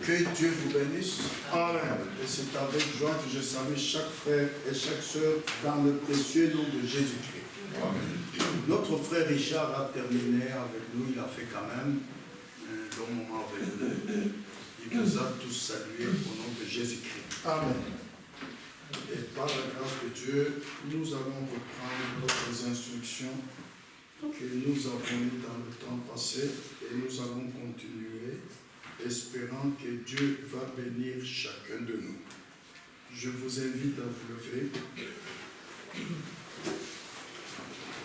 Que Dieu vous bénisse. Amen. Et c'est avec joie que je salue chaque frère et chaque sœur dans le précieux nom de Jésus-Christ. Notre frère Richard a terminé avec nous, il a fait quand même un long moment avec nous. Il vous a tous salués au nom de Jésus-Christ. Amen. Et par la grâce de Dieu, nous allons reprendre d'autres instructions que nous avons eues dans le temps passé et nous allons continuer, espérant que Dieu va bénir chacun de nous. Je vous invite à vous lever.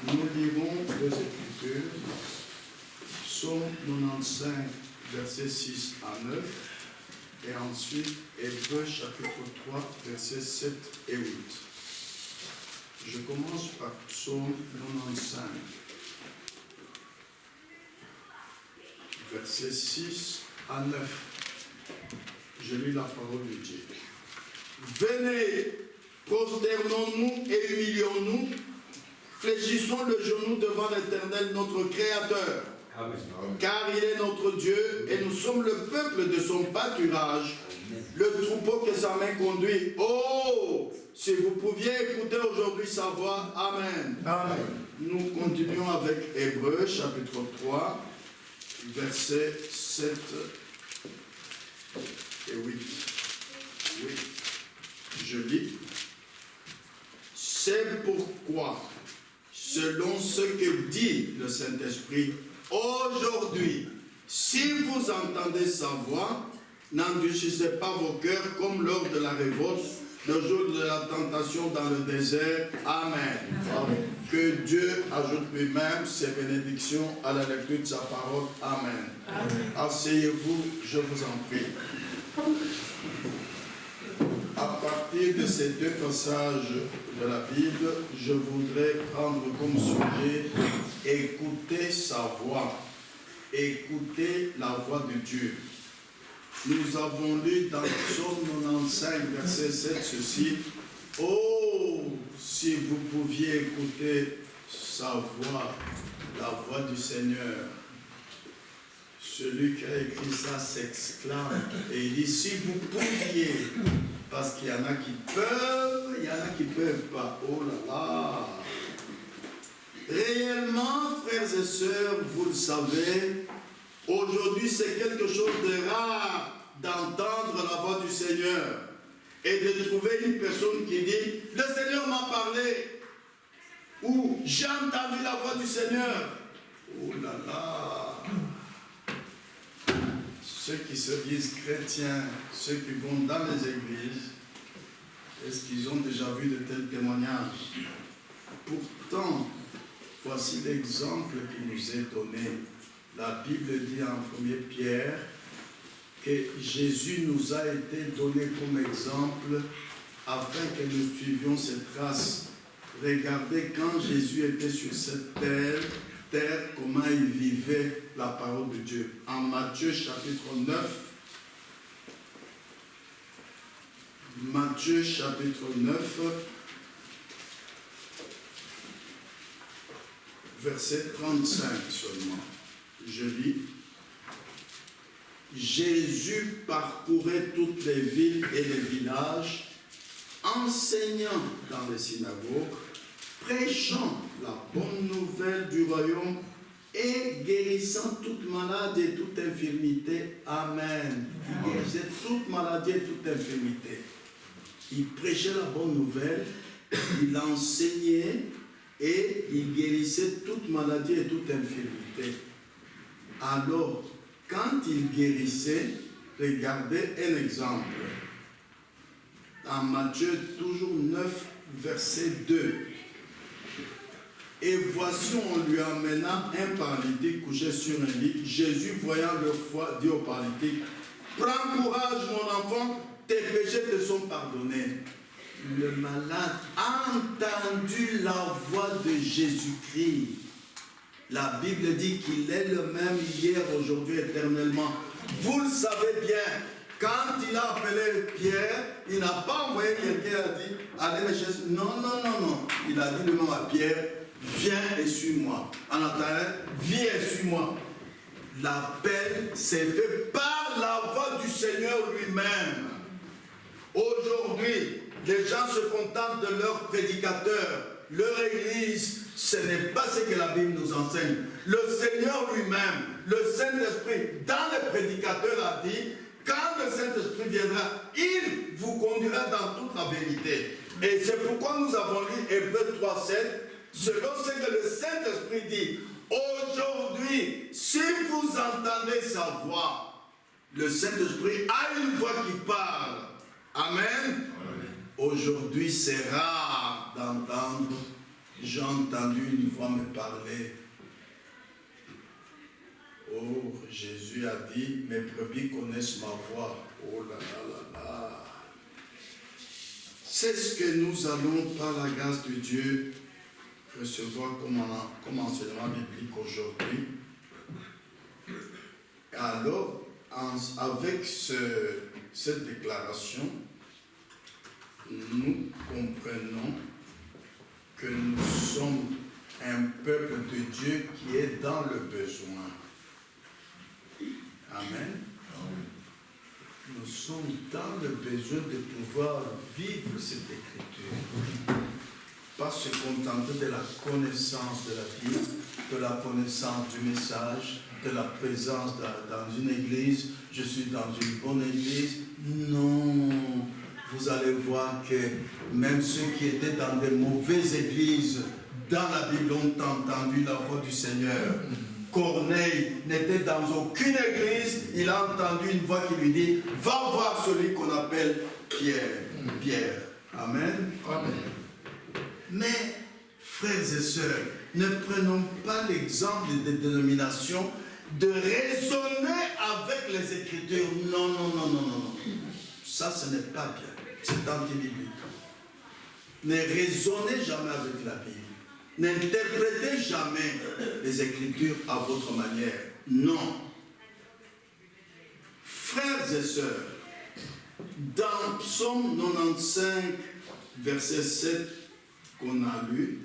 Nous lirons deux Écritures, Psaume 95, versets 6 à 9, et ensuite Hébreux chapitre 3, versets 7 et 8. Je commence par Psaume 95, versets 6 à 9. Je lis la parole de Dieu. Venez, prosternons-nous et humilions-nous, fléchissons le genou devant l'Éternel, notre Créateur. Amen. Car il est notre Dieu et nous sommes le peuple de son pâturage, le troupeau que sa main conduit. Oh, si vous pouviez écouter aujourd'hui sa voix. Amen. Amen. Nous continuons avec Hébreux chapitre 3, versets 7 et 8. Oui, je lis. C'est pourquoi, selon ce que dit le Saint-Esprit, aujourd'hui, si vous entendez sa voix, n'endurcissez pas vos cœurs comme lors de la révolte, le jour de la tentation dans le désert. Amen. Amen. Que Dieu ajoute lui-même ses bénédictions à la lecture de sa parole. Amen. Amen. Asseyez-vous, je vous en prie. À partir de ces deux passages de la Bible, je voudrais prendre comme sujet « Écouter sa voix ». Écouter la voix de Dieu. Nous avons lu dans Psaume 95, verset 7, ceci. « Oh, si vous pouviez écouter sa voix, la voix du Seigneur. » Celui qui a écrit ça s'exclame et il dit « Si vous pouviez », parce qu'il y en a qui peuvent, il y en a qui ne peuvent pas. Oh là là! Réellement, frères et sœurs, vous le savez, aujourd'hui c'est quelque chose de rare d'entendre la voix du Seigneur et de trouver une personne qui dit « Le Seigneur m'a parlé » ou « J'ai entendu la voix du Seigneur ». Oh là là! Ceux qui se disent chrétiens, ceux qui vont dans les églises, est-ce qu'ils ont déjà vu de tels témoignages? Pourtant, voici l'exemple qui nous est donné. La Bible dit en 1er Pierre que Jésus nous a été donné comme exemple afin que nous suivions ses traces. Regardez quand Jésus était sur cette terre, comment il vivait la parole de Dieu. En Matthieu chapitre 9, Matthieu chapitre 9, verset 35 seulement. Je lis. Jésus parcourait toutes les villes et les villages, enseignant dans les synagogues, prêchant la bonne nouvelle du royaume et guérissant toute maladie et toute infirmité. Amen. Il guérissait toute maladie et toute infirmité. Il prêchait la bonne nouvelle, il enseignait et il guérissait toute maladie et toute infirmité. Alors, quand il guérissait, regardez un exemple. En Matthieu, toujours 9, verset 2. Et voici, on lui amena un paralytique couché sur un lit. Jésus, voyant leur foi, dit au paralytique, « Prends courage, mon enfant, tes péchés te sont pardonnés. » Le malade a entendu la voix de Jésus-Christ. La Bible dit qu'il est le même hier, aujourd'hui, éternellement. Vous le savez bien, quand il a appelé Pierre, il n'a pas envoyé quelqu'un qui a dit, allez les chaises. Non, non, non, non. Il a dit le nom à Pierre, viens et suis-moi. En attendant, viens et suis-moi. L'appel s'est fait par la voix du Seigneur lui-même. Aujourd'hui, les gens se contentent de leur prédicateur, leur église. Ce n'est pas ce que la Bible nous enseigne. Le Seigneur lui-même, le Saint-Esprit, dans le prédicateur a dit, quand le Saint-Esprit viendra, il vous conduira dans toute la vérité. Et c'est pourquoi nous avons lu Hébreux 3:7, selon ce que le Saint-Esprit dit. Aujourd'hui, si vous entendez sa voix, le Saint-Esprit a une voix qui parle. Amen. Aujourd'hui, c'est rare d'entendre. J'ai entendu une voix me parler. Oh, Jésus a dit, mes brebis connaissent ma voix. Oh là là là là. C'est ce que nous allons, par la grâce de Dieu, recevoir comme enseignement biblique aujourd'hui. Alors, avec cette déclaration, nous comprenons que nous sommes un peuple de Dieu qui est dans le besoin. Amen. Nous sommes dans le besoin de pouvoir vivre cette écriture. Pas se contenter de la connaissance de la Bible, de la connaissance du message, de la présence dans une église. Je suis dans une bonne église. Non. Vous allez voir que même ceux qui étaient dans des mauvaises églises, dans la Bible, ont entendu la voix du Seigneur. Corneille n'était dans aucune église, il a entendu une voix qui lui dit, va voir celui qu'on appelle Pierre. Amen. Amen. Mais, frères et sœurs, ne prenons pas l'exemple des dénominations de raisonner avec les Écritures. Non, non, non, non, non. Ça, ce n'est pas bien. C'est anti-biblique. Ne raisonnez jamais avec la Bible. N'interprétez jamais les Écritures à votre manière. Non. Frères et sœurs, dans Psaume 95, verset 7 qu'on a lu,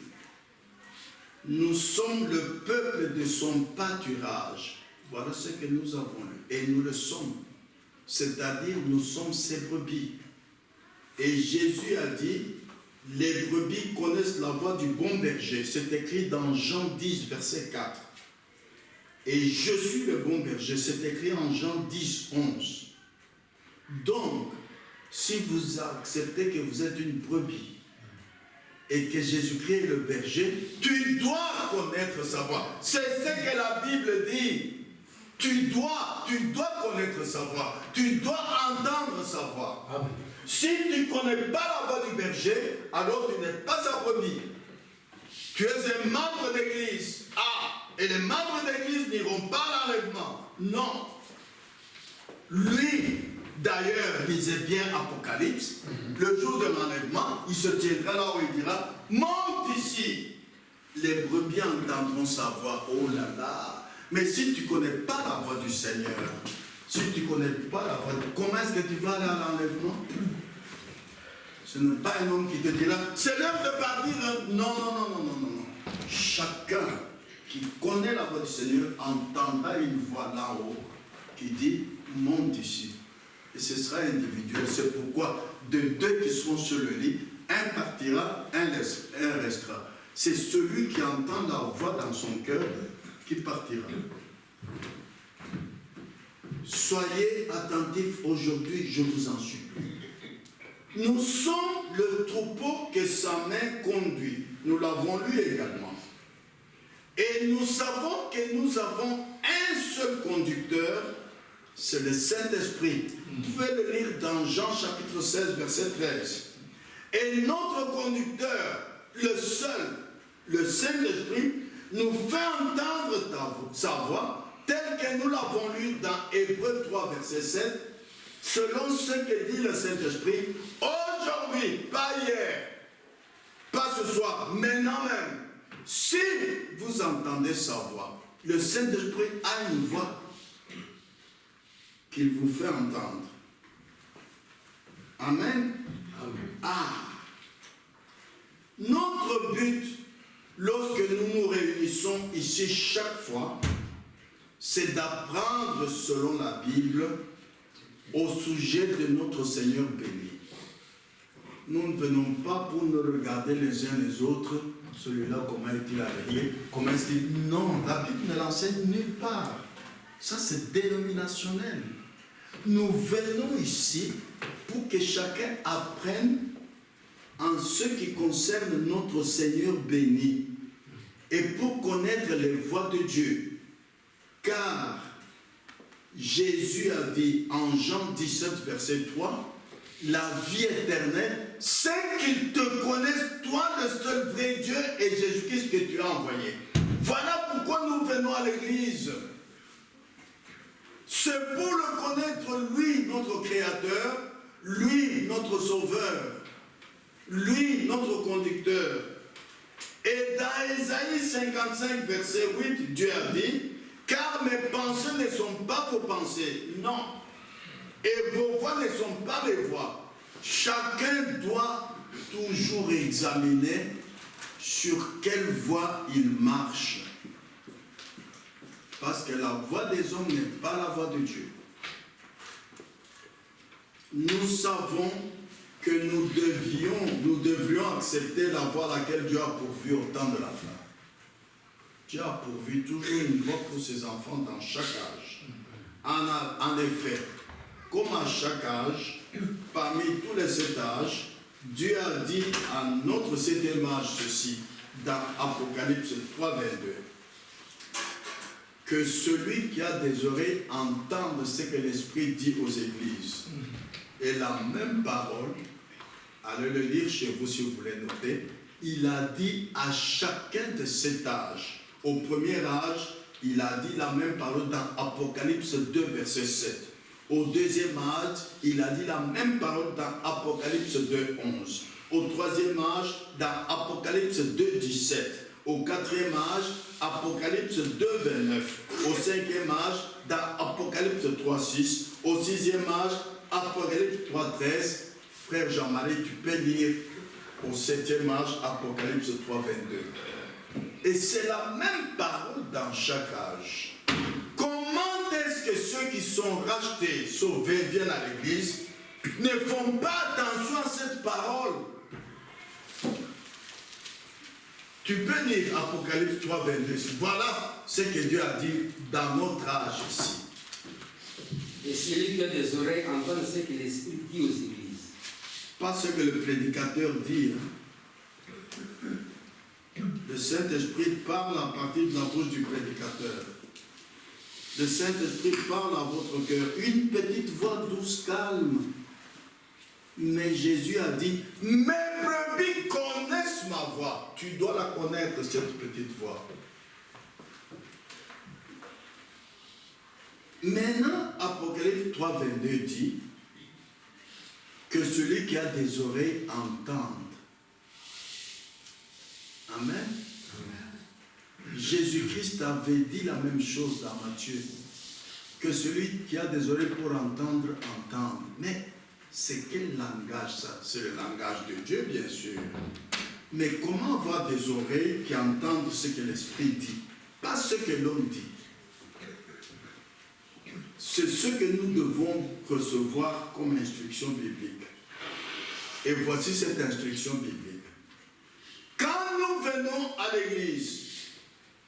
nous sommes le peuple de son pâturage. Voilà ce que nous avons lu. Et nous le sommes. C'est-à-dire, nous sommes ses brebis. Et Jésus a dit, les brebis connaissent la voix du bon berger. C'est écrit dans Jean 10, verset 4. Et je suis le bon berger. C'est écrit en Jean 10, 11. Donc, si vous acceptez que vous êtes une brebis et que Jésus-Christ est le berger, tu dois connaître sa voix. C'est ce que la Bible dit. Tu dois connaître sa voix. Tu dois entendre sa voix. Amen. Si tu ne connais pas la voix du berger, alors tu n'es pas sa brebis. Tu es un membre d'église. Ah, et les membres d'église n'iront pas à l'enlèvement. Non. Lui, d'ailleurs, lisait bien Apocalypse. Le jour de l'enlèvement, il se tiendra là où il dira, monte ici. Les brebis entendront sa voix. Oh là là. Mais si tu ne connais pas la voix du Seigneur, si tu ne connais pas la voix, comment est-ce que tu vas aller à l'enlèvement? Ce n'est pas un homme qui te dira, c'est l'heure de partir. Non, non, non, non, non, non, non. Chacun qui connaît la voix du Seigneur entendra une voix là-haut qui dit, monte ici. Et ce sera individuel. C'est pourquoi de deux qui seront sur le lit, un partira, un restera. C'est celui qui entend la voix dans son cœur qui partira. Soyez attentifs aujourd'hui, je vous en supplie. Nous sommes le troupeau que sa main conduit. Nous l'avons lu également. Et nous savons que nous avons un seul conducteur, c'est le Saint-Esprit. Vous pouvez le lire dans Jean chapitre 16, verset 13. Et notre conducteur, le seul, le Saint-Esprit, nous fait entendre sa voix, telle que nous l'avons lu dans Hébreux 3, verset 7, selon ce que dit le Saint-Esprit, aujourd'hui, pas hier, pas ce soir, maintenant même, si vous entendez sa voix, le Saint-Esprit a une voix qu'il vous fait entendre. Amen. Amen. Ah. Notre but, lorsque nous nous réunissons ici chaque fois, c'est d'apprendre selon la Bible au sujet de notre Seigneur béni. Nous ne venons pas pour nous regarder les uns les autres. Celui-là, comment est-il arrivé? Comment est-ce qu'il... Non, la Bible ne l'enseigne nulle part. Ça, c'est dénominationnel. Nous venons ici pour que chacun apprenne en ce qui concerne notre Seigneur béni et pour connaître les voies de Dieu. Car Jésus a dit en Jean 17, verset 3, la vie éternelle, c'est qu'ils te connaissent, toi, le seul vrai Dieu, et Jésus-Christ que tu as envoyé. Voilà pourquoi nous venons à l'église. C'est pour le connaître, lui, notre Créateur, lui, notre Sauveur, lui, notre Conducteur. Et dans Ésaïe 55, verset 8, Dieu a dit, car mes pensées ne sont pas vos pensées, non. Et vos voies ne sont pas mes voies. Chacun doit toujours examiner sur quelle voie il marche. Parce que la voie des hommes n'est pas la voie de Dieu. Nous savons que nous devrions accepter la voie à laquelle Dieu a pourvu au temps de la fin. Dieu a pourvu toujours une voie pour ses enfants dans chaque âge. En effet, comme à chaque âge, parmi tous les 7 âges, Dieu a dit à notre 7e âge ceci, dans Apocalypse 3, 22. Que celui qui a des oreilles entende ce que l'Esprit dit aux églises. Et la même parole, allez le lire chez vous si vous voulez noter, il a dit à chacun de cet âge. Au premier âge, il a dit la même parole dans Apocalypse 2, verset 7. Au deuxième âge, il a dit la même parole dans Apocalypse 2, 11. Au troisième âge, dans Apocalypse 2, 17. Au quatrième âge, Apocalypse 2, 29. Au cinquième âge, dans Apocalypse 3, 6. Au sixième âge, Apocalypse 3, 13. Frère Jean-Marie, tu peux lire au septième âge, Apocalypse 3, 22. Et c'est la même parole dans chaque âge. Comment est-ce que ceux qui sont rachetés, sauvés, viennent à l'église, ne font pas attention à cette parole? Tu peux lire Apocalypse 3, 22. Voilà ce que Dieu a dit dans notre âge ici. Et celui qui a des oreilles entend ce que l'Esprit dit aux églises. Pas ce que le prédicateur dit. Hein. Le Saint-Esprit parle à partir de la bouche du prédicateur. Le Saint-Esprit parle à votre cœur. Une petite voix douce, calme. Mais Jésus a dit, mes brebis connaissent ma voix. Tu dois la connaître, cette petite voix. Maintenant, Apocalypse 3, 22 dit que celui qui a des oreilles entende. Amen. Jésus-Christ avait dit la même chose dans Matthieu. Que celui qui a des oreilles pour entendre, entende. Mais c'est quel langage ça? C'est le langage de Dieu, bien sûr. Mais comment avoir des oreilles qui entendent ce que l'Esprit dit? Pas ce que l'homme dit. C'est ce que nous devons recevoir comme instruction biblique. Et voici cette instruction biblique. Quand nous venons à l'église,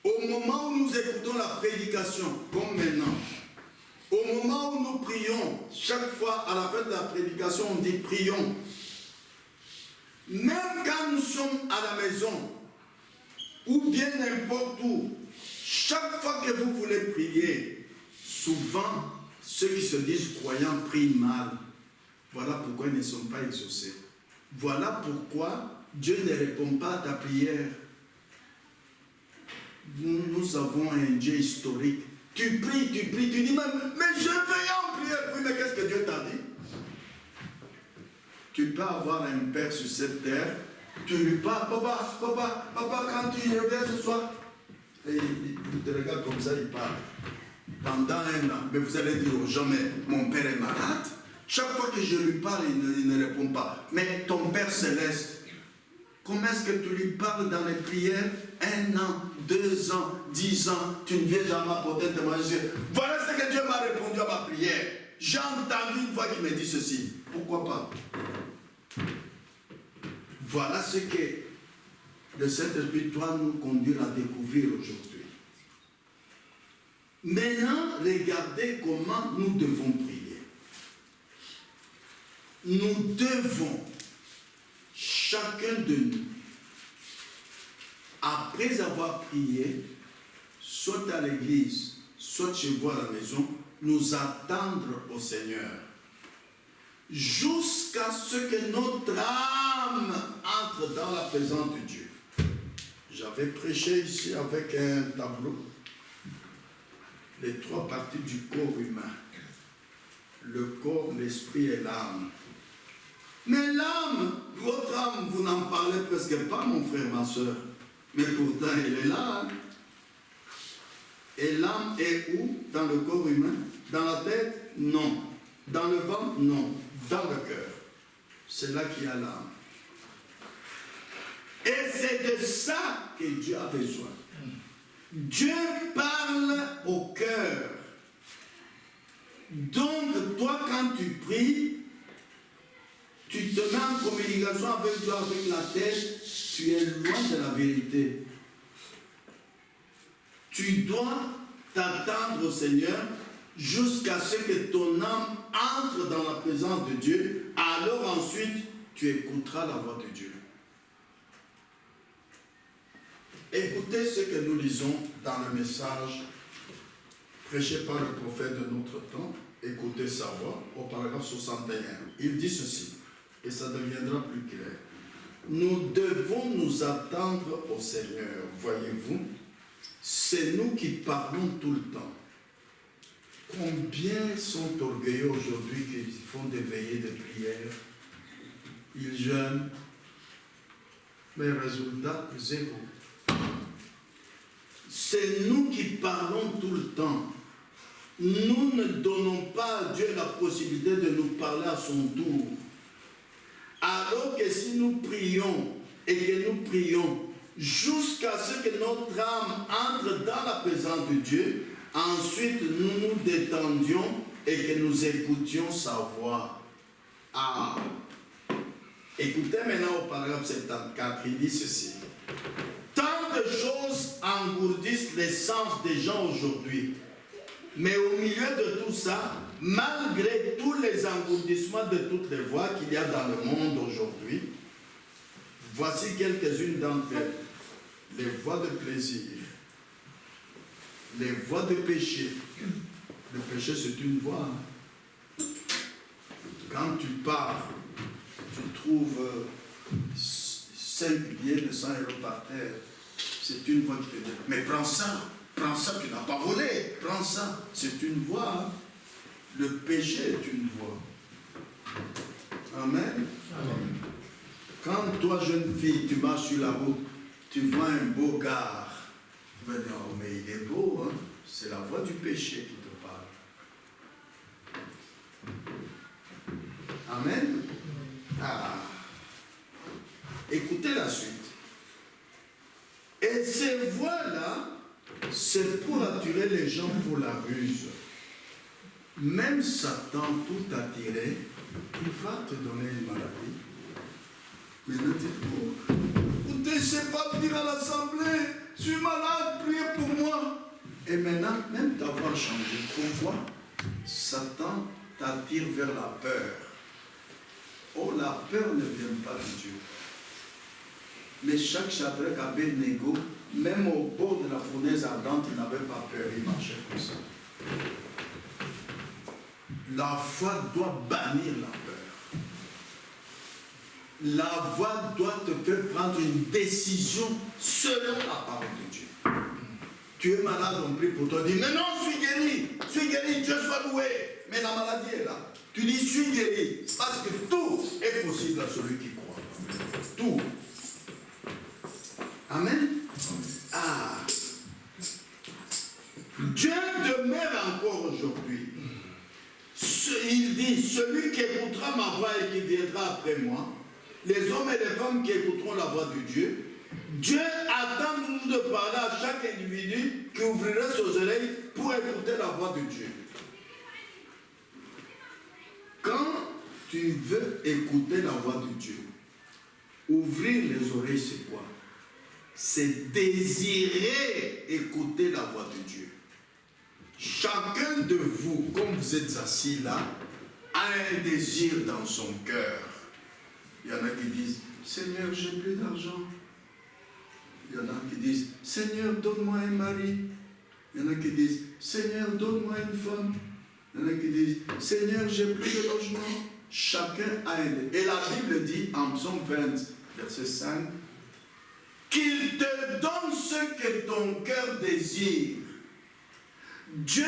au moment où nous écoutons la prédication, comme maintenant, au moment où nous prions, chaque fois à la fin de la prédication, on dit prions. Même quand nous sommes à la maison, ou bien n'importe où, chaque fois que vous voulez prier, souvent, ceux qui se disent croyants prient mal. Voilà pourquoi ils ne sont pas exaucés. Voilà pourquoi Dieu ne répond pas à ta prière. Nous avons un Dieu historique. Tu pries, tu dis même, mais je vais en prière. Oui, mais qu'est-ce que Dieu t'a dit? Tu peux avoir un père sur cette terre, tu lui parles, papa, quand tu reviens ce soir, et il te regarde comme ça, il parle. Pendant 1 an, mais vous allez dire aux gens, mais mon père est malade. Chaque fois que je lui parle, il ne répond pas. Mais ton Père Céleste, comment est-ce que tu lui parles dans les prières? 1 an, 2 ans, 10 ans, tu ne viens jamais apporter un témoignage. Voilà ce que Dieu m'a répondu à ma prière. j'ai entendu une voix qui me dit ceci. Pourquoi pas? Voilà ce que le Saint-Esprit doit nous conduire à découvrir aujourd'hui. Maintenant, regardez comment nous devons prier. Nous devons, chacun de nous, après avoir prié, soit à l'église, soit chez vous à la maison, nous attendre au Seigneur. Jusqu'à ce que notre âme entre dans la présence de Dieu. J'avais prêché ici avec un tableau les trois parties du corps humain. Le corps, l'esprit et l'âme. Mais l'âme, votre âme, vous n'en parlez presque pas, mon frère, ma soeur. Mais pourtant, elle est là. Hein? Et l'âme est où? Dans le corps humain? Dans la tête? Non. Dans le ventre? Non. Dans le cœur. C'est là qu'il y a l'âme. Et c'est de ça que Dieu a besoin. Dieu parle au cœur. Donc, toi, quand tu pries, tu te mets en communication avec Dieu, avec la tête, tu es loin de la vérité. Tu dois t'attendre au Seigneur jusqu'à ce que ton âme entre dans la présence de Dieu. Alors ensuite, tu écouteras la voix de Dieu. Écoutez ce que nous lisons dans le message prêché par le prophète de notre temps. Écoutez sa voix au paragraphe 61. Il dit ceci, et ça deviendra plus clair. Nous devons nous attendre au Seigneur. Voyez-vous, c'est nous qui parlons tout le temps. Combien sont orgueilleux aujourd'hui qui font des veillées de prière? Ils jeûnent, mais résultat, zéro. C'est nous qui parlons tout le temps. Nous ne donnons pas à Dieu la possibilité de nous parler à son tour. Alors que si nous prions et que nous prions jusqu'à ce que notre âme entre dans la présence de Dieu, ensuite nous nous détendions et que nous écoutions sa voix. Ah! Écoutez maintenant au paragraphe 74, il dit ceci. Tant de choses engourdissent les sens des gens aujourd'hui. Mais au milieu de tout ça, malgré tous les engourdissements de toutes les voix qu'il y a dans le monde aujourd'hui, voici quelques-unes d'entre elles. Les voies de plaisir, les voies de péché. Le péché, c'est une voie. Quand tu pars, tu trouves 5 billets de 100 € par terre. C'est une voie qui te dit, mais prends ça, tu n'as pas volé, prends ça. C'est une voie. Hein. Le péché est une voie. Amen. Amen. Quand toi, jeune fille, tu marches sur la route, tu vois un beau gars, tu vas dire, oh, mais il est beau, hein? C'est la voie du péché qui te parle. Amen. Ah. Écoutez la suite. Et ces voies-là, c'est pour attirer les gens pour la ruse. Même Satan, tout attiré, il va te donner une maladie. Mais ne dis pas, vous ne laissez pas venir à l'assemblée, je suis malade, priez pour moi. Et maintenant, même ta voix a changé. Pourquoi? Satan t'attire vers la peur. Oh, la peur ne vient pas de Dieu. Mais chaque Shadrach, Abednego, même au bord de la fournaise ardente, il n'avait pas peur, il marchait comme ça. La foi doit bannir la peur. La foi doit te faire prendre une décision selon la parole de Dieu. Tu es malade, on prie pour toi, dis, mais non, je suis guéri, Dieu soit loué. Mais la maladie est là. Tu dis, je suis guéri, parce que tout est possible à celui qui croit. Tout. Amen. Ah. Dieu demeure encore aujourd'hui. Il dit, celui qui écoutera ma voix et qui viendra après moi, les hommes et les femmes qui écouteront la voix de Dieu, Dieu attend toujours de parler à chaque individu qui ouvrirait ses oreilles pour écouter la voix de Dieu. tu veux écouter la voix de Dieu, ouvrir les oreilles, c'est quoi? C'est désirer écouter la voix de Dieu. Chacun de vous, comme vous êtes assis là, a un désir dans son cœur. Il y en a qui disent, Seigneur, j'ai plus d'argent. Il y en a qui disent, Seigneur, donne-moi un mari. Il y en a qui disent, Seigneur, donne-moi une femme. Il y en a qui disent, Seigneur, j'ai plus de logement. Chacun a un. Et la Bible dit en Psaume 20, verset 5, qu'il te donne ce que ton cœur désire. Dieu,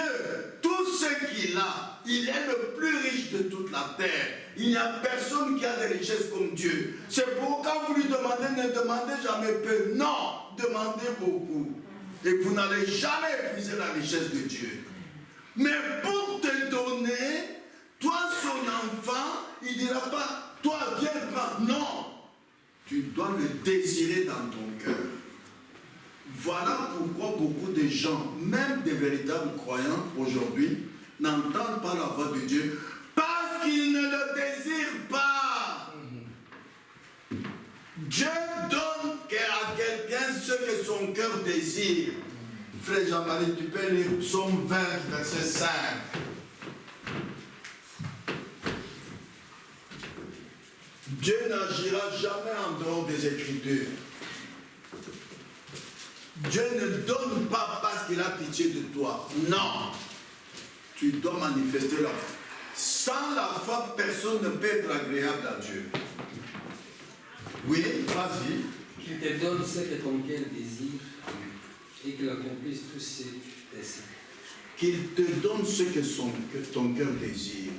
tout ce qu'il a, il est le plus riche de toute la terre. Il n'y a personne qui a des richesses comme Dieu. C'est pourquoi quand vous lui demandez, ne demandez jamais peu. Non, demandez beaucoup. Et vous n'allez jamais épuiser la richesse de Dieu. Mais pour te donner, toi son enfant, il ne dira pas, toi viens prendre. Non, tu dois le désirer dans ton cœur. Voilà pourquoi beaucoup de gens, même des véritables croyants aujourd'hui, n'entendent pas la voix de Dieu parce qu'ils ne le désirent pas. Dieu donne à quelqu'un ce que son cœur désire. Frère Jean-Marie, tu peux lire Psaume 20, verset 5. Dieu n'agira jamais en dehors des Écritures. Dieu ne donne pas parce qu'il a pitié de toi. Non. Tu dois manifester la foi. Sans la foi, personne ne peut être agréable à Dieu. Oui, vas-y. Qu'il te donne ce que ton cœur désire et qu'il accomplisse tous ses desseins. Qu'il te donne ce que ton cœur désire.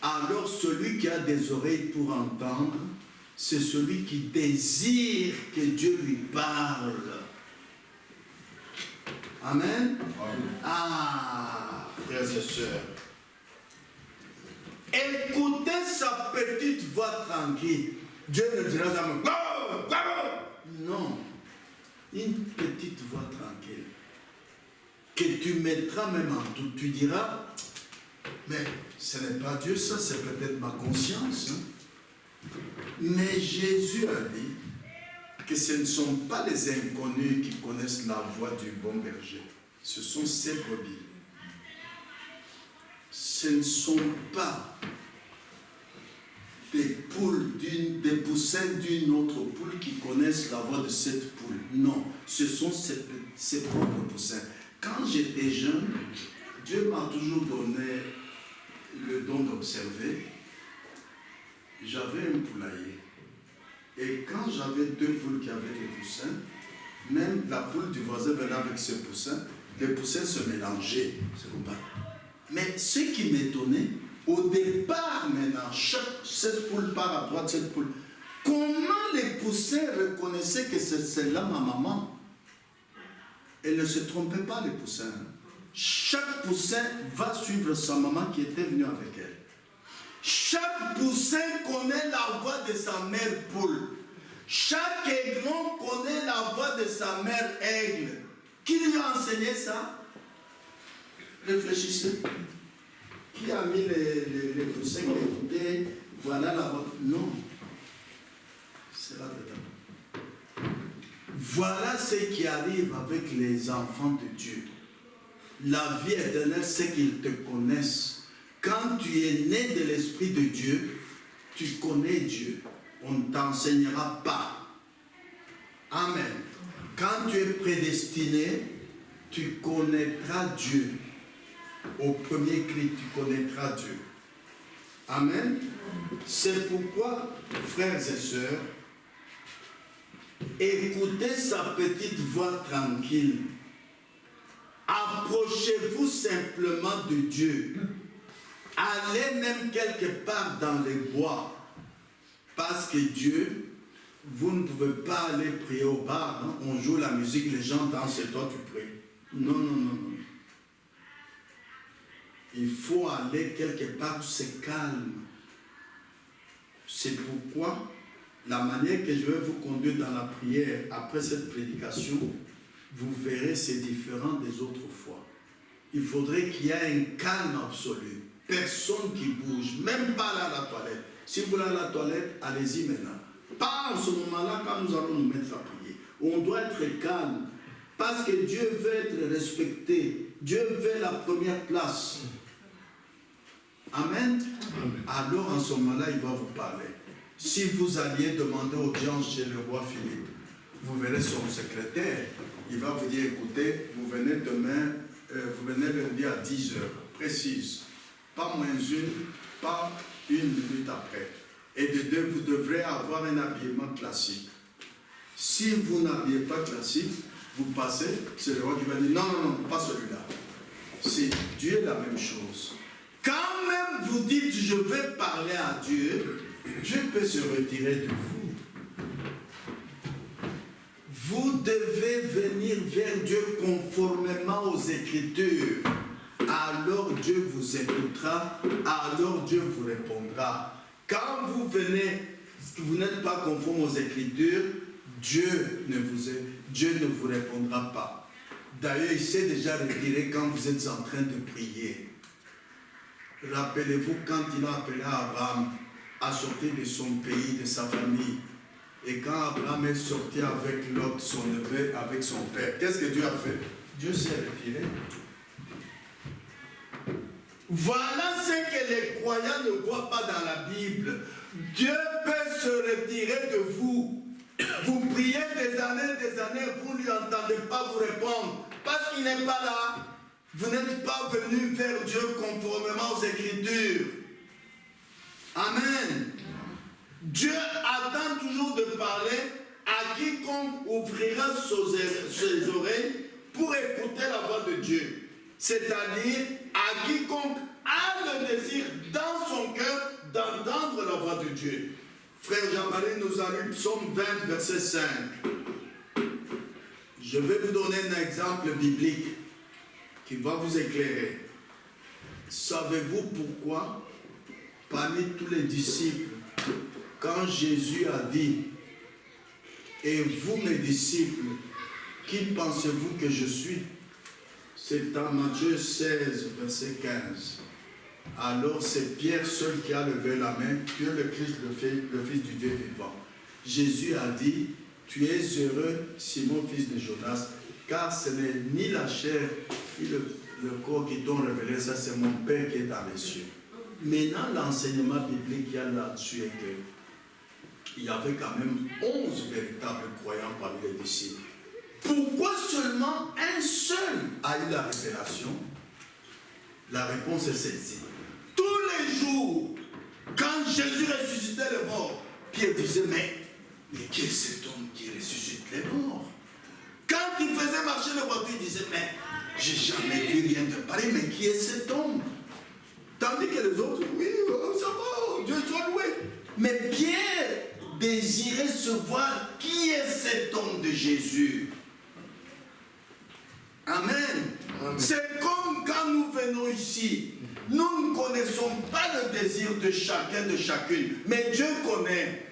Alors celui qui a des oreilles pour entendre, c'est celui qui désire que Dieu lui parle. Amen. Ah, frères et sœurs. Écoutez sa petite voix tranquille. Dieu ne dira jamais non. Une petite voix tranquille. Que tu mettras même en doute. Tu diras, mais ce n'est pas Dieu, ça c'est peut-être ma conscience. Hein. Mais Jésus a dit que ce ne sont pas les inconnus qui connaissent la voix du bon berger. Ce sont ses brebis. Ce ne sont pas des poules, des poussins d'une autre poule qui connaissent la voix de cette poule. Non, ce sont ses propres poussins. Quand j'étais jeune, Dieu m'a toujours donné le don d'observer. J'avais un poulailler. Et quand j'avais deux poules qui avaient des poussins, même la poule du voisin venait avec ses poussins, les poussins se mélangeaient. C'est comme ça. Mais ce qui m'étonnait, au départ maintenant, cette poule part à droite, cette poule. Comment les poussins reconnaissaient que c'est celle-là ma maman? Elles ne se trompaient pas, les poussins. Chaque poussin va suivre sa maman qui était venue avec elle. Chaque poussin connaît la voix de sa mère poule. Chaque aiglon connaît la voix de sa mère aigle. Qui lui a enseigné ça? Réfléchissez. Qui a mis les poussins qui écoutaient? Voilà la voix. Non. C'est là-dedans. Voilà ce qui arrive avec les enfants de Dieu. La vie éternelle, c'est qu'ils te connaissent. Quand tu es né de l'Esprit de Dieu, tu connais Dieu. On ne t'enseignera pas. Amen. Quand tu es prédestiné, tu connaîtras Dieu. Au premier cri, tu connaîtras Dieu. Amen. C'est pourquoi, frères et sœurs, écoutez sa petite voix tranquille. Approchez-vous simplement de Dieu. Allez même quelque part dans les bois. Parce que Dieu, vous ne pouvez pas aller prier au bar. Hein? On joue la musique, les gens dansent et toi tu pries. Non, non, non, non. Il faut aller quelque part où c'est calme. C'est pourquoi la manière que je vais vous conduire dans la prière après cette prédication, vous verrez c'est différent des autres fois. Il faudrait qu'il y ait un calme absolu. personne qui bouge, même pas là à la toilette. Si vous allez à la toilette, allez-y maintenant. Pas en ce moment-là quand nous allons nous mettre à prier. On doit être calme parce que Dieu veut être respecté. Dieu veut la première place. Amen. Alors en ce moment-là, il va vous parler. Si vous alliez demander audience chez le roi Philippe, vous verrez son secrétaire. Il va vous dire, écoutez, vous venez demain, vous venez lundi à 10 heures, précise. Pas moins une, pas une minute après. Et de deux, vous devrez avoir un habillement classique. Si vous n'habillez pas classique, vous passez, c'est le roi qui va dire, non, non, non, pas celui-là. C'est Dieu la même chose. Quand même vous dites, je vais parler à Dieu, Dieu peut se retirer de vous. Vous devez venir vers Dieu conformément aux Écritures. Alors Dieu vous écoutera, alors Dieu vous répondra. Quand vous venez, vous n'êtes pas conforme aux Écritures, Dieu ne vous répondra pas. D'ailleurs, il s'est déjà retiré quand vous êtes en train de prier. Rappelez-vous quand il a appelé Abraham à sortir de son pays, de sa famille. Et quand Abraham est sorti avec Lot, son neveu, avec son père, qu'est-ce que Dieu a fait? Dieu s'est retiré. Voilà ce que les croyants ne voient pas dans la Bible. Dieu peut se retirer de vous. Vous priez des années, vous ne lui entendez pas vous répondre. Parce qu'il n'est pas là. Vous n'êtes pas venu vers Dieu conformément aux Écritures. Amen. Dieu attend toujours de parler à quiconque ouvrira ses oreilles pour écouter la voix de Dieu. C'est-à-dire à quiconque a le désir dans son cœur d'entendre la voix de Dieu. Frère Jean-Marie nous a lu Psaume 20, verset 5. Je vais vous donner un exemple biblique qui va vous éclairer. Savez-vous pourquoi, parmi tous les disciples, quand Jésus a dit « Et vous, mes disciples, qui pensez-vous que je suis ?» C'est en Matthieu 16, verset 15. Alors c'est Pierre seul qui a levé la main, tu es le Christ, le Fils du Dieu vivant. Jésus a dit, tu es heureux, Simon, fils de Jonas, car ce n'est ni la chair ni le corps qui t'ont révélé ça, c'est mon Père qui est dans les cieux. Maintenant, l'enseignement biblique qu'il y a là-dessus est qu'il y avait quand même 11 véritables croyants parmi les disciples. Pourquoi seulement un seul a eu la révélation? La réponse est celle-ci. Tous les jours, quand Jésus ressuscitait les morts, Pierre disait, mais qui est cet homme qui ressuscite les morts? Quand il faisait marcher le voiture, il disait, mais j'ai jamais vu rien de pareil, mais qui est cet homme? Tandis que les autres, oui, ça va, Dieu soit loué. Mais Pierre désirait savoir qui est cet homme de Jésus. Amen. Amen. C'est comme quand nous venons ici. Nous ne connaissons pas le désir de chacun, de chacune. Mais Dieu connaît.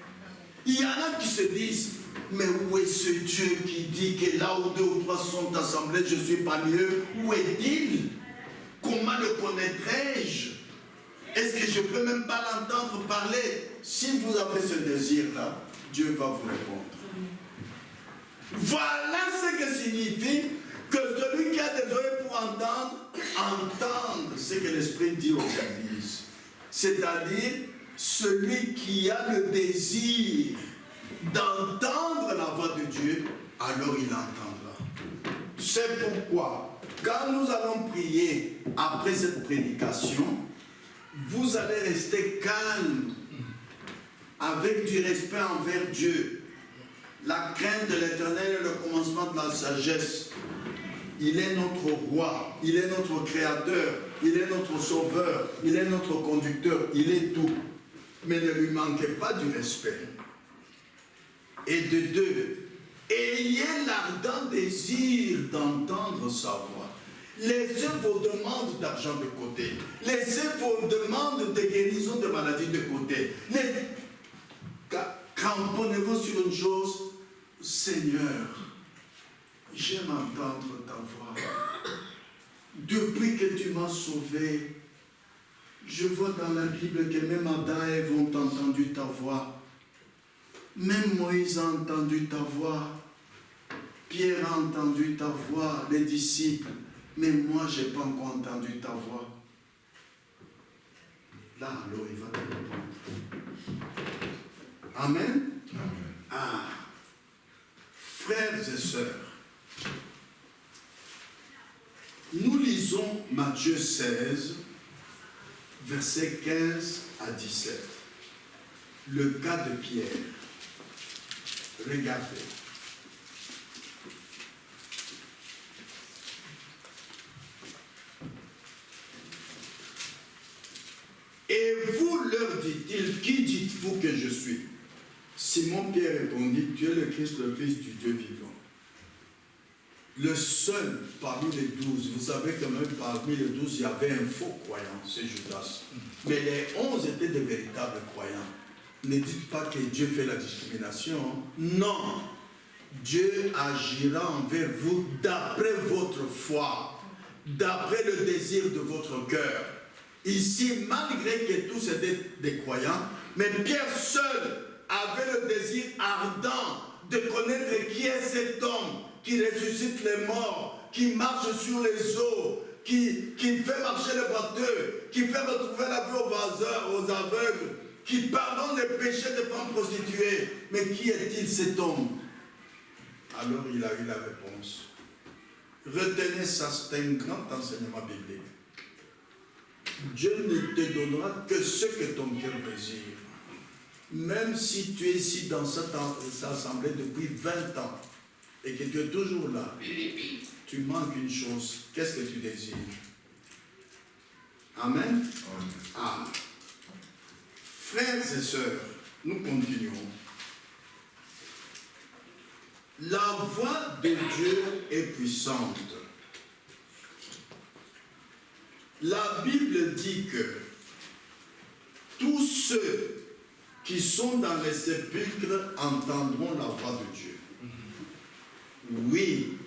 Il y en a qui se disent, mais où est ce Dieu qui dit que là où 2 ou 3 sont assemblés, je suis parmi eux? Où est-il? Comment le connaîtrai-je? Est-ce que je ne peux même pas l'entendre parler? Si vous avez ce désir-là, Dieu va vous répondre. Voilà ce que signifie que celui qui a des oreilles pour entendre ce que l'Esprit dit aux églises. C'est-à-dire, celui qui a le désir d'entendre la voix de Dieu, alors il entendra. C'est pourquoi, quand nous allons prier après cette prédication, vous allez rester calme, avec du respect envers Dieu. La crainte de l'Éternel est le commencement de la sagesse. Il est notre roi, il est notre créateur, il est notre sauveur, il est notre conducteur, il est tout. Mais ne lui manquez pas du respect. Et de deux, ayez l'ardent désir d'entendre sa voix. Laissez vos demandes d'argent de côté. Laissez vos demandes de guérison de maladies de côté. Cramponnez-vous sur une chose, Seigneur, j'aime entendre ta voix. Depuis que tu m'as sauvé, Je vois dans la Bible que même Adam et Ève ont entendu ta voix. Même Moïse a entendu ta voix. Pierre a entendu ta voix, les disciples. Mais moi, je n'ai pas encore entendu ta voix. Là, alors, il va te répondre. Amen. Ah. Frères et sœurs, nous lisons Matthieu 16, versets 15 à 17. Le cas de Pierre. Regardez. Et vous, leur dit-il, qui dites-vous que je suis? Simon Pierre répondit, tu es le Christ, le Fils du Dieu vivant. Le seul parmi les 12, vous savez que même parmi les 12, il y avait un faux croyant, c'est Judas. Mais les 11 étaient de véritables croyants. Ne dites pas que Dieu fait la discrimination. Non. Dieu agira envers vous d'après votre foi, d'après le désir de votre cœur. Ici, malgré que tous étaient des croyants, mais Pierre seul avait le désir ardent de connaître qui est cet homme qui ressuscite les morts, qui marche sur les eaux, qui fait marcher les boiteux, qui fait retrouver la vue aux aveugles, qui pardonne les péchés des femmes prostituées. Mais qui est-il cet homme? Alors il a eu la réponse. Retenez ça, c'est un grand enseignement biblique. Dieu ne te donnera que ce que ton cœur désire. Même si tu es ici dans cette assemblée depuis 20 ans et que tu es toujours là, tu manques une chose. Qu'est-ce que tu désires? Amen. Ah. Frères et sœurs, nous continuons. La voix de Dieu est puissante. La Bible dit que tous ceux qui sont dans les sépulcres entendront la voix de Dieu. Oui,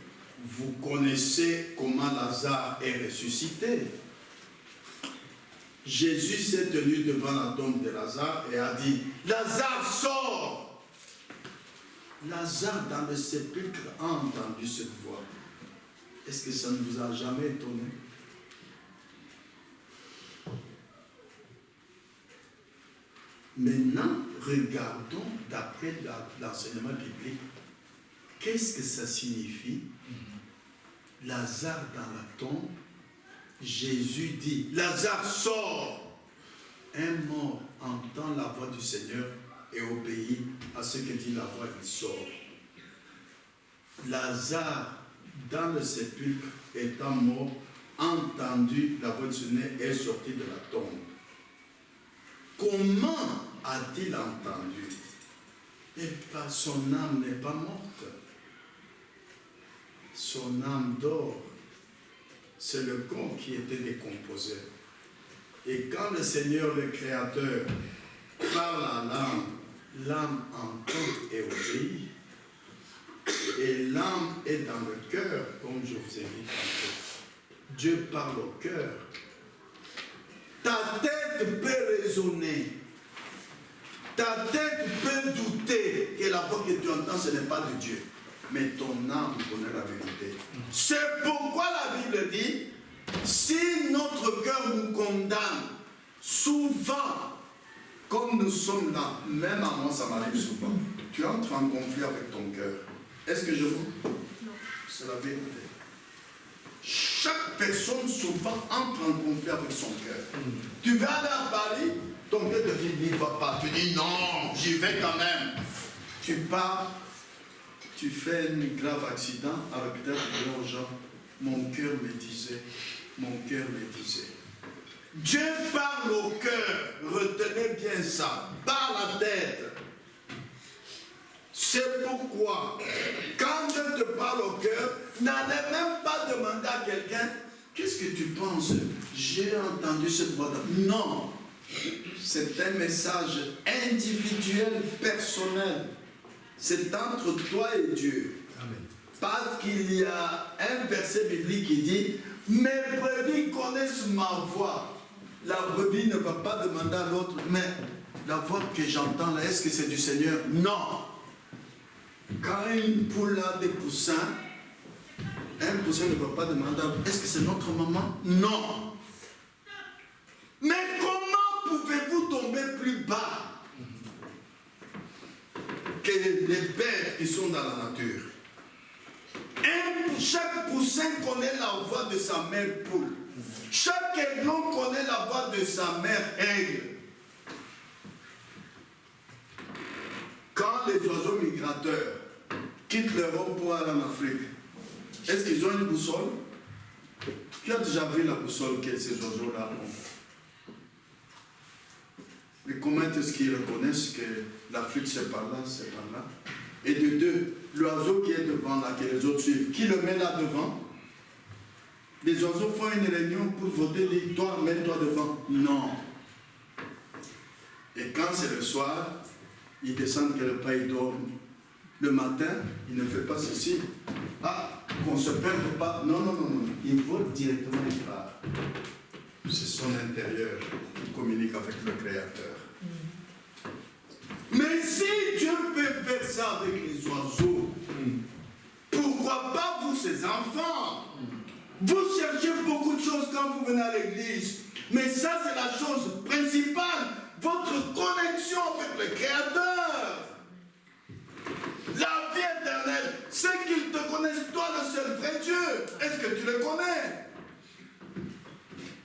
vous connaissez comment Lazare est ressuscité. Jésus s'est tenu devant la tombe de Lazare et a dit, Lazare, sors! Lazare dans le sépulcre a entendu cette voix. Est-ce que ça ne vous a jamais étonné? Maintenant, regardons d'après l'enseignement biblique, qu'est-ce que ça signifie? Lazare dans la tombe, Jésus dit, Lazare sort! Un mort entend la voix du Seigneur et obéit à ce que dit la voix, il sort. Lazare, dans le sépulcre, étant mort, entendu la voix du Seigneur et est sorti de la tombe. Comment a-t-il entendu? Et pas, son âme n'est pas morte. Son âme dort. C'est le corps qui était décomposé. Et quand le Seigneur, le Créateur, parle à l'âme, l'âme entend et obéit. Et l'âme est dans le cœur, comme je vous ai dit tantôt. Dieu parle au cœur. Ta tête peut raisonner. Ta tête peut douter que la voix que tu entends, ce n'est pas de Dieu. Mais ton âme connaît la vérité. C'est pourquoi la Bible dit, si notre cœur nous condamne, souvent, comme nous sommes là, même à moi ça m'arrive souvent, tu entres en conflit avec ton cœur. Est-ce que je vous... Non. C'est la vérité. Chaque personne souvent entre en conflit avec son cœur. Tu vas aller à Paris, ton cœur te dit, n'y va pas. Tu dis, non, j'y vais quand même. Tu pars, tu fais un grave accident, avec peut-être aux gens, mon cœur me disait, mon cœur me disait. Dieu parle au cœur, retenez bien ça, par la tête. C'est pourquoi, quand Dieu te parle au cœur, n'allez même pas demander à quelqu'un, qu'est-ce que tu penses? J'ai entendu cette voix. Non, c'est un message individuel, personnel. C'est entre toi et Dieu. Amen. Parce qu'il y a un verset biblique qui dit, mes brebis connaissent ma voix. la brebis ne va pas demander à l'autre, mais la voix que j'entends là, est-ce que c'est du Seigneur? Non. Quand une poule a des poussins, un poussin ne va pas demander, est-ce que c'est notre maman? Non. Mais comment pouvez-vous tomber plus bas que les bêtes qui sont dans la nature? Chaque poussin connaît la voix de sa mère poule. Chaque aiglon connaît la voix de sa mère aigle. Quand les oiseaux migrateurs quittent l'Europe pour aller en Afrique, est-ce qu'ils ont une boussole? Qui a déjà vu la boussole que ces oiseaux-là ont? Mais comment est-ce qu'ils reconnaissent que l'Afrique c'est par là, c'est par là? Et de deux, l'oiseau qui est devant là, que les autres suivent, qui le met là devant? Les oiseaux font une réunion pour voter, disent, toi, mets-toi devant. Non. Et quand c'est le soir, ils descendent quelque part, ils dorment. Le matin, il ne fait pas ceci. Ah, qu'on ne se perde pas. Non, non, non, non. Il vole directement il part. C'est son intérieur qui communique avec le Créateur. Mais si Dieu peut faire ça avec les oiseaux, pourquoi pas vous, ses enfants? Vous cherchez beaucoup de choses quand vous venez à l'église. Mais ça, c'est la chose principale. Votre connexion avec le Créateur. La vie éternelle, c'est qu'ils te connaissent, toi, le seul vrai Dieu. Est-ce que tu le connais?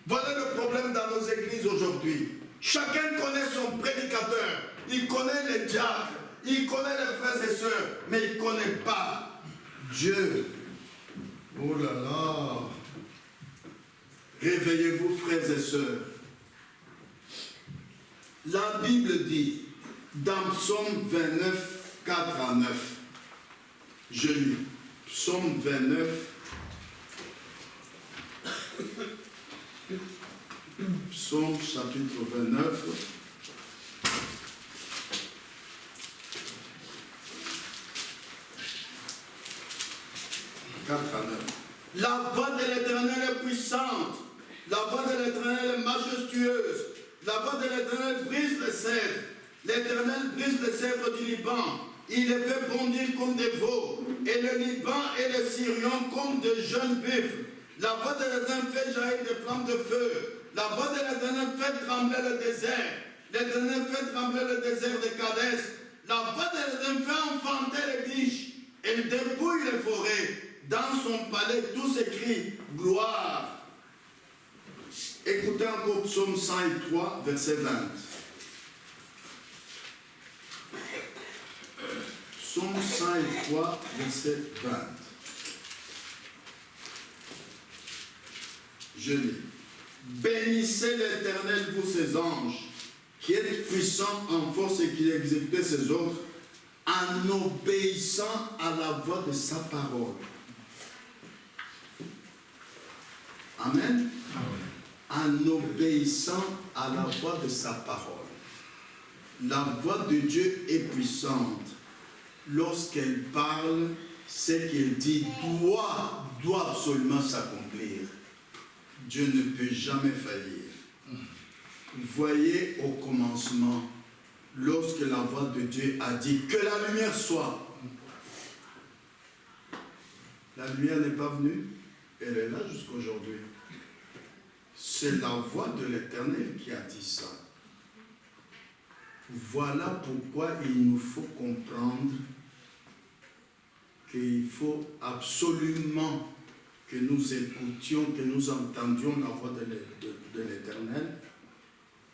Voilà le problème dans nos églises aujourd'hui. Chacun connaît son prédicateur. Il connaît les diacres. Il connaît les frères et sœurs. Mais il ne connaît pas Dieu. Oh là là. Réveillez-vous, frères et sœurs. La Bible dit, dans Psaume 29, 4 à 9, je lis, Psaume 29, Psaume chapitre 29, à 9. La voix de l'Éternel est puissante, la voix de l'Éternel est majestueuse, la voix de l'Éternel brise les cèdres, l'Éternel brise les cèdres du Liban, il les fait bondir comme des veaux, et le Liban et le Syrion comme de jeunes buffles. La voix de l'Éternel fait jaillir des flammes de feu, la voix de l'Éternel fait trembler le désert, l'Éternel fait trembler le désert de Cadès, la voix de l'Éternel fait enfanter les biches, elle dépouille les forêts. Dans son palais, tous écrits gloire. Écoutez encore Psaume 103, verset 20. Psaume 103, verset 20. Je lis. Bénissez l'Éternel, vous ses anges, qui êtes puissants en force et qui exécutez ses ordres, en obéissant à la voix de sa parole. Amen. En obéissant à la voix de sa parole. La voix de Dieu est puissante. Lorsqu'elle parle, ce qu'elle dit doit absolument s'accomplir. Dieu ne peut jamais faillir. Voyez au commencement, lorsque la voix de Dieu a dit que la lumière soit. La lumière n'est pas venue. Elle est là jusqu'aujourd'hui. C'est la voix de l'Éternel qui a dit ça. Voilà pourquoi il nous faut comprendre qu'il faut absolument que nous écoutions, que nous entendions la voix de l'Éternel,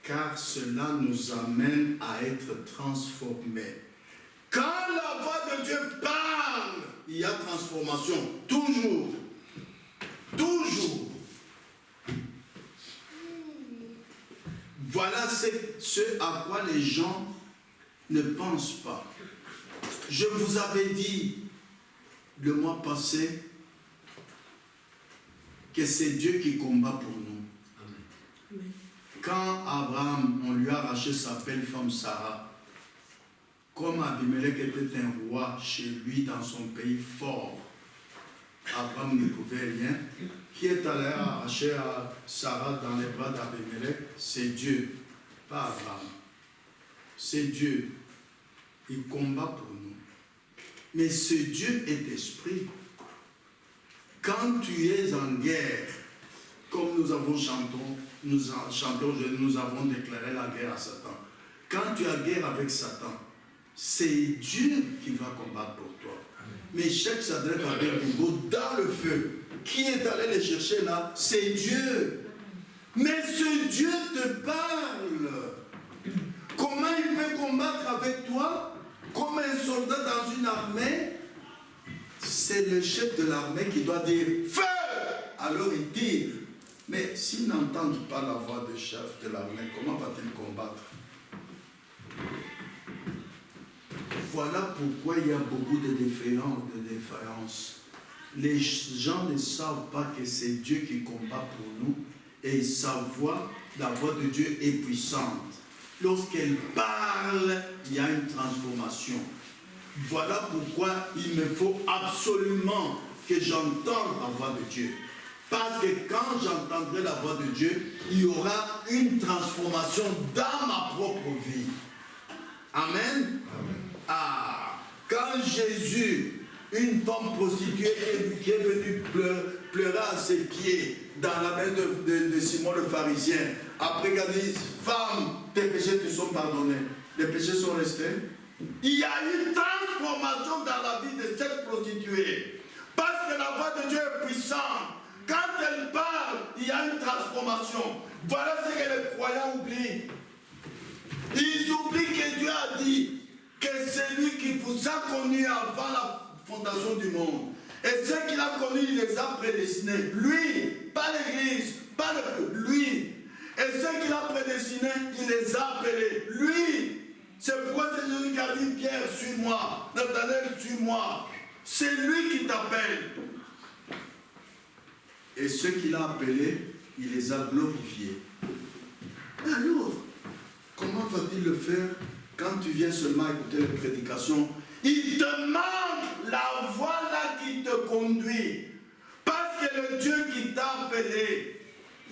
car cela nous amène à être transformés. Quand la voix de Dieu parle, il y a transformation, toujours. Toujours. Voilà ce à quoi les gens ne pensent pas. Je vous avais dit le mois passé que c'est Dieu qui combat pour nous. Amen. Quand Abraham, on lui a arraché sa belle femme Sarah, comme Abimelech était un roi chez lui dans son pays fort, Abraham ne pouvait rien. Qui est allé arracher à Sarah dans les bras d'Abimelech? C'est Dieu, pas Abraham. C'est Dieu. Il combat pour nous. Mais ce Dieu est esprit. Quand tu es en guerre, comme nous avons chanté, nous avons déclaré la guerre à Satan. Quand tu as guerre avec Satan, c'est Dieu qui va combattre pour toi. Mais chaque s'adresse à Abednego dans le feu. Qui est allé les chercher là? C'est Dieu. Mais ce Dieu te parle. Comment il peut combattre avec toi? Comme un soldat dans une armée. C'est le chef de l'armée qui doit dire feu. Alors il tire. Mais s'ils n'entendent pas la voix du chef de l'armée, comment va-t-il combattre? Voilà pourquoi il y a beaucoup de défaillances. Les gens ne savent pas que c'est Dieu qui combat pour nous et sa voix, la voix de Dieu est puissante. Lorsqu'elle parle, il y a une transformation. Voilà pourquoi il me faut absolument que j'entende la voix de Dieu. Parce que quand j'entendrai la voix de Dieu, il y aura une transformation dans ma propre vie. Amen. Ah, quand Jésus, une femme prostituée qui est venue pleurer à ses pieds dans la main de Simon le pharisien, après qu'elle dise, femme, tes péchés te sont pardonnés, les péchés sont restés. Il y a une transformation dans la vie de cette prostituée. Parce que la voix de Dieu est puissante. Quand elle parle, il y a une transformation. Voilà ce que les croyants oublient. Ils oublient que Dieu a dit que c'est lui qui vous a connus avant la fondation du monde. Et ceux qu'il a connus, il les a prédestinés. Lui, pas l'église, pas le peuple, lui. Et ceux qu'il a prédestinés, il les a appelés. Lui. C'est pourquoi c'est Jésus qui a dit Pierre, suis-moi, Nathanaël, suis-moi. C'est lui qui t'appelle. Et ceux qu'il a appelés, il les a glorifiés. Alors, comment va-t-il le faire quand tu viens seulement écouter les prédications? Il te manque la voie là qui te conduit. Parce que le Dieu qui t'a appelé,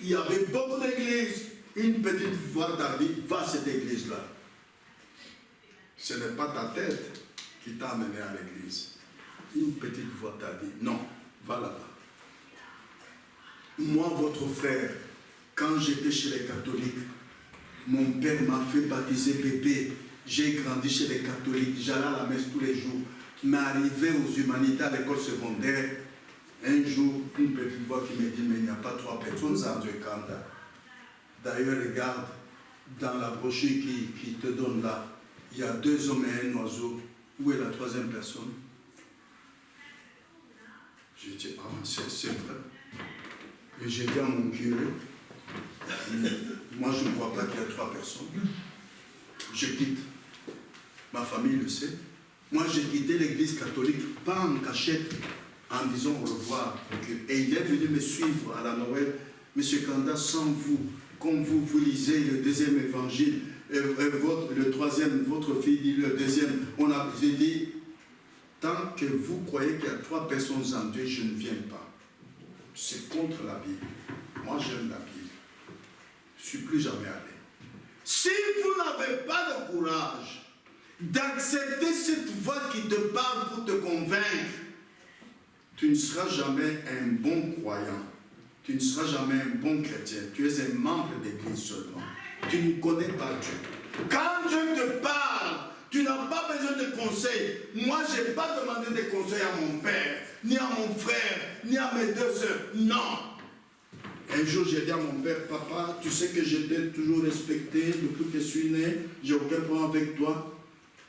il y avait beaucoup d'églises. Une petite voix t'a dit, va à cette église-là. Ce n'est pas ta tête qui t'a amené à l'église. Une petite voix t'a dit, non, va là-bas. Moi, votre frère, quand j'étais chez les catholiques, mon père m'a fait baptiser bébé. J'ai grandi chez les catholiques, j'allais à la messe tous les jours. Mais arrivé aux humanités à l'école secondaire, un jour, une petite voix qui me dit, mais il n'y a pas 3 personnes en Dieu Kanda. D'ailleurs, regarde, dans la brochure qui te donne là, il y a 2 hommes et un oiseau. Où est la 3e personne? Je dis, ah, c'est vrai. Et j'ai dit à mon curé, moi je ne crois pas qu'il y a 3 personnes. Je quitte. Ma famille le sait. Moi j'ai quitté l'église catholique, pas en cachette, en disant au revoir. Et il est venu me suivre à la Noël. Monsieur Kanda, sans vous, comme vous lisez le 2e évangile, le 3e, votre fille dit le 2e, j'ai dit, tant que vous croyez qu'il y a 3 personnes en Dieu, je ne viens pas. C'est contre la Bible. Moi, j'aime la Bible. Je ne suis plus jamais allé. Si vous n'avez pas le courage d'accepter cette voix qui te parle pour te convaincre, tu ne seras jamais un bon croyant. Tu ne seras jamais un bon chrétien. Tu es un membre d'église seulement. Tu ne connais pas Dieu. Quand Dieu te parle, tu n'as pas besoin de conseils. Moi, je n'ai pas demandé des conseils à mon père, ni à mon frère, ni à mes 2 sœurs. Non. Un jour, j'ai dit à mon père, papa, tu sais que je t'ai toujours respecté depuis que je suis né. J'ai aucun problème avec toi.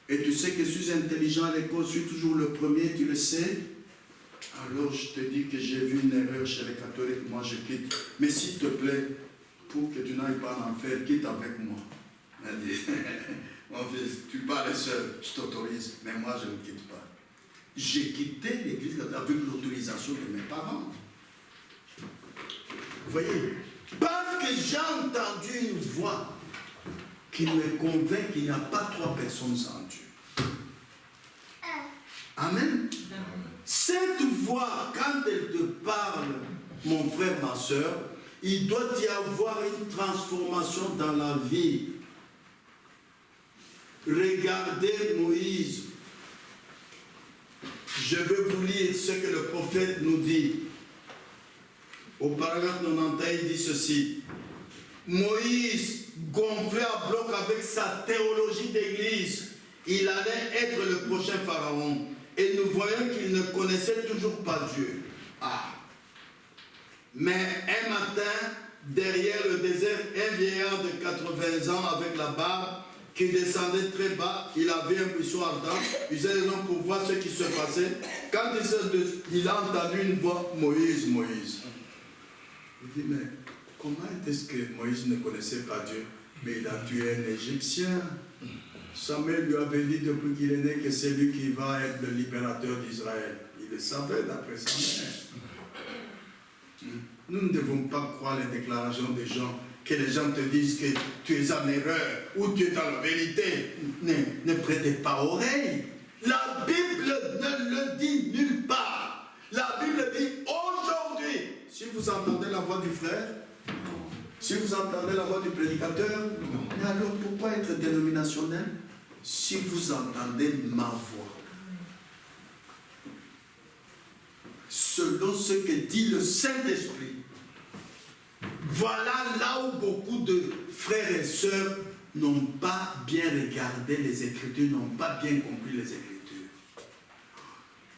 Et tu sais que je suis intelligent à l'école, je suis toujours le premier, tu le sais. Alors, je te dis que j'ai vu une erreur chez les catholiques, moi je quitte. Mais s'il te plaît, pour que tu n'ailles pas en enfer, quitte avec moi. Il m'a dit, mon fils, tu parles seul, je t'autorise, mais moi je ne quitte pas. J'ai quitté l'église avec l'autorisation de mes parents. Vous voyez, parce que j'ai entendu une voix qui me convainc qu'il n'y a pas 3 personnes en Dieu. Amen. Cette voix, quand quand elle te parle, mon frère, ma soeur, il doit y avoir une transformation dans la vie. Regardez Moïse. Je veux vous lire ce que le prophète nous dit. Au paragraphe 90, il dit ceci. Moïse, gonflé à bloc avec sa théologie d'église, il allait être le prochain pharaon. Et nous voyons qu'il ne connaissait toujours pas Dieu. Ah. Mais un matin, derrière le désert, un vieillard de 80 ans avec la barbe qui descendait très bas, il avait un buisson ardent, il faisait des noms pour voir ce qui se passait. Quand il a entendu une voix, Moïse, Moïse. Il dit, mais comment est-ce que Moïse ne connaissait pas Dieu? Mais il a tué un Égyptien. Samuel lui avait dit depuis qu'il est né que c'est lui qui va être le libérateur d'Israël. Il le savait d'après sa mère. Nous ne devons pas croire les déclarations des gens, que les gens te disent que tu es en erreur ou tu es dans la vérité. Ne prêtez pas oreille. La Bible ne le dit nulle part. La Bible dit aujourd'hui, si vous entendez la voix du frère, si vous entendez la voix du prédicateur, mais alors pourquoi être dénominationnel? Si vous entendez ma voix, selon ce que dit le Saint-Esprit, voilà là où beaucoup de frères et sœurs n'ont pas bien regardé les Écritures, n'ont pas bien compris les Écritures.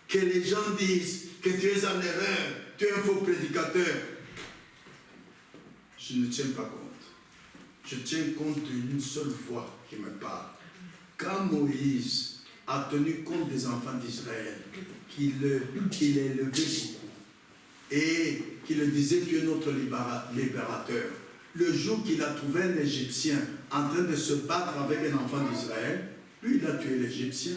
Que les gens disent que tu es en erreur, tu es un faux prédicateur. Je ne tiens pas compte. Je tiens compte d'une seule voix qui me parle. Quand Moïse a tenu compte des enfants d'Israël, qu'il les élevait beaucoup, et qu'il le disait, tu es notre libérateur. Le jour qu'il a trouvé un Égyptien en train de se battre avec un enfant d'Israël, lui, il a tué l'Égyptien.